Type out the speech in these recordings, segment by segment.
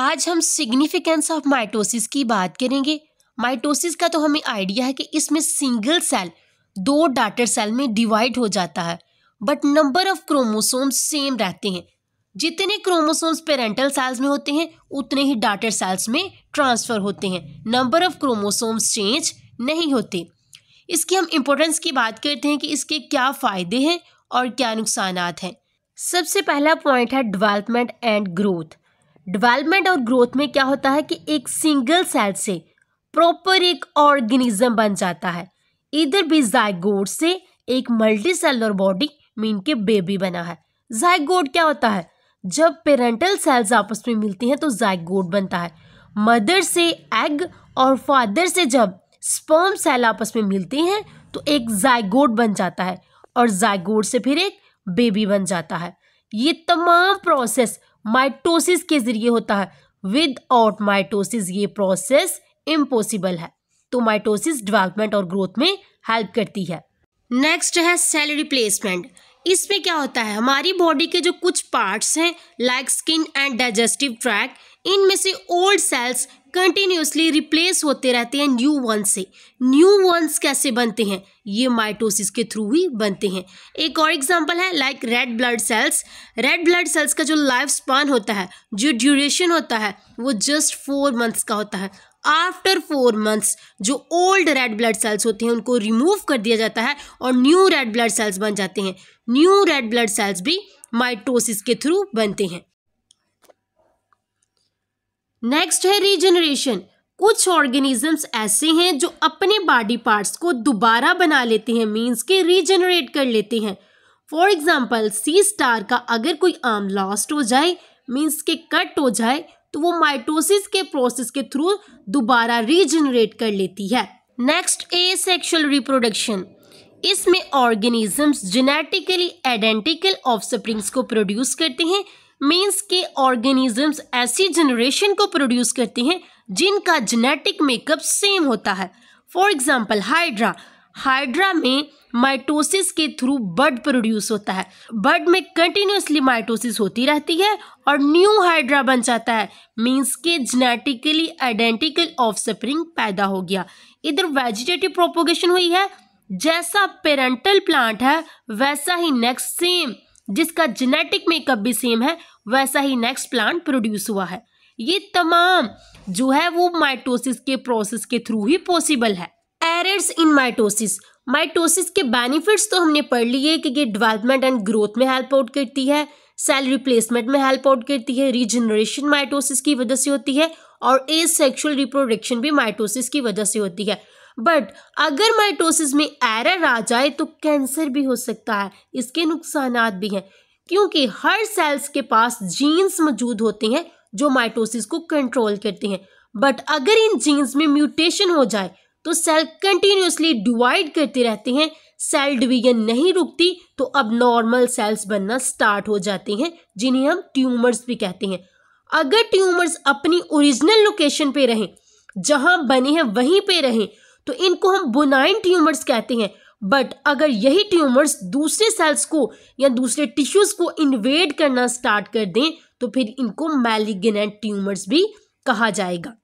आज हम significance of mitosis की बात करेंगे। माइटोसिस का तो हमें आइडिया है कि इसमें सिंगल सेल दो डॉटर सेल में डिवाइड हो जाता है, but number of chromosomes same रहते हैं। जितने क्रोमोसोम्स पेरेंटल सेल्स में होते हैं उतने ही डॉटर सेल्स में ट्रांसफर होते हैं। नंबर ऑफ क्रोमोसोम्स चेंज नहीं होते। इसकी हम इम्पोर्टेंस की बात करते हैं कि इसके क्या फ़ायदे हैं और क्या नुकसानात हैं। सबसे पहला पॉइंट है डेवलपमेंट एंड ग्रोथ। डेवलपमेंट और ग्रोथ में क्या होता है कि एक सिंगल सेल से प्रॉपर एक ऑर्गेनिज्म बन जाता है। इधर भी जाइगोट से एक मल्टी सेलुलर बॉडी मीन के बेबी बना है। जाइगोट क्या होता है? जब पेरेंटल सेल्स आपस में मिलती हैं तो जाइगोट बनता है। मदर से एग और फादर से जब स्पर्म सेल आपस में मिलते हैं तो एक जाइगोट बन जाता है और जाइगोट से फिर एक बेबी बन जाता है। ये तमाम प्रोसेस माइटोसिस के जरिए होता है। विदाउट माइटोसिस ये प्रोसेस इम्पॉसिबल है। तो माइटोसिस डेवलपमेंट और ग्रोथ में हेल्प करती है। नेक्स्ट है सेल रिप्लेसमेंट। इसमें क्या होता है, हमारी बॉडी के जो कुछ पार्ट्स हैं like skin and digestive tract, इनमें से ओल्ड सेल्स कंटिन्यूसली रिप्लेस होते रहते हैं न्यू वंस से। न्यू वंस कैसे बनते हैं? ये माइटोसिस के थ्रू ही बनते हैं। एक और एग्जांपल है like red blood cells. Red blood cells का जो लाइफ स्पान होता है, जो ड्यूरेशन होता है, वो जस्ट 4 मंथ्स का होता है। आफ्टर 4 मंथ्स जो ओल्ड रेड ब्लड सेल्स होते हैं उनको रिमूव कर दिया जाता है और न्यू रेड ब्लड सेल्स बन जाते हैं। न्यू रेड ब्लड सेल्स भी माइटोसिस के थ्रू बनते हैं। नेक्स्ट है रीजनरेशन। कुछ ऑर्गेनिजम्स ऐसे हैं जो अपने बॉडी पार्ट्स को दोबारा बना लेते हैं, मींस के रीजनरेट कर लेते हैं। फॉर एग्जांपल सी स्टार का अगर कोई आर्म लॉस्ट हो जाए, मींस के कट हो जाए, तो वो माइटोसिस के प्रोसेस के थ्रू दोबारा रीजनरेट कर लेती है। Next asexual reproduction. इसमें ऑर्गेनिजम्स जेनेटिकली आइडेंटिकल ऑफस्प्रिंग्स को प्रोड्यूस करते हैं। मींस के ऑर्गेनिजम्स ऐसी जनरेशन को प्रोड्यूस करते हैं जिनका जेनेटिक मेकअप सेम होता है। For example hydra. हाइड्रा में माइटोसिस के थ्रू बड प्रोड्यूस होता है। बड में कंटिन्यूसली माइटोसिस होती रहती है और न्यू हाइड्रा बन जाता है। मींस के जेनेटिकली आइडेंटिकल ऑफस्प्रिंग पैदा हो गया। इधर वेजिटेटिव प्रोपोगेशन हुई है। जैसा पेरेंटल प्लांट है वैसा ही नेक्स्ट सेम, जिसका जेनेटिक मेकअप भी सेम है, वैसा ही नेक्स्ट प्लांट प्रोड्यूस हुआ है। ये तमाम जो है वो माइटोसिस के प्रोसेस के थ्रू ही पॉसिबल है। Errors in mitosis. माइटोसिस के बेनिफिट्स तो हमने पढ़ लिए कि ये डेवलपमेंट एंड ग्रोथ में हेल्प आउट करती है, सेल रिप्लेसमेंट में हेल्प आउट करती है, रीजनरेशन माइटोसिस की वजह से होती है और एसेक्सुअल रिप्रोडक्शन भी माइटोसिस की वजह से होती है। बट अगर माइटोसिस में एरर आ जाए तो कैंसर भी हो सकता है। इसके नुकसानात भी हैं क्योंकि हर सेल्स के पास जीन्स मौजूद होते हैं जो माइटोसिस को कंट्रोल करते हैं। बट अगर इन जीन्स में म्यूटेशन हो जाए तो सेल कंटिन्यूसली डिवाइड करते रहते हैं, सेल डिवीजन नहीं रुकती, तो अब नॉर्मल सेल्स बनना स्टार्ट हो जाते हैं जिन्हें हम ट्यूमर्स भी कहते हैं। अगर ट्यूमर्स अपनी ओरिजिनल लोकेशन पे रहें, जहां बने हैं वहीं पे रहें, तो इनको हम बुनाइन ट्यूमर्स कहते हैं। बट अगर यही ट्यूमर्स दूसरे सेल्स को या दूसरे टिश्यूज को इन्वेड करना स्टार्ट कर दें तो फिर इनको मैलिग्नेंट ट्यूमर्स भी कहा जाएगा।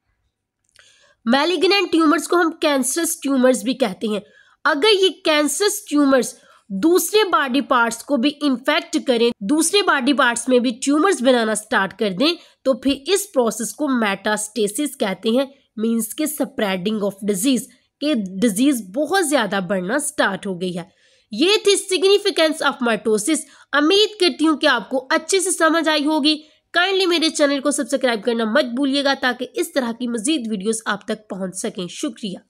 मैलिग्नेंट ट्यूमर्स को हम कैंसरस ट्यूमर्स भी कहते हैं। अगर ये कैंसरस ट्यूमर्स दूसरे बॉडी पार्ट्स को भी इन्फेक्ट करें, दूसरे बॉडी पार्ट्स में भी ट्यूमर्स बनाना स्टार्ट कर दें, तो फिर इस प्रोसेस को मेटास्टेसिस कहते हैं। मींस के स्प्रेडिंग ऑफ डिजीज, कि डिजीज बहुत ज्यादा बढ़ना स्टार्ट हो गई है। ये थी सिग्निफिकेंस ऑफ माइटोसिस। उम्मीद करती हूँ कि आपको अच्छे से समझ आई होगी। काइंडली मेरे चैनल को सब्सक्राइब करना मत भूलिएगा ताकि इस तरह की मजीद वीडियोस आप तक पहुंच सकें। शुक्रिया।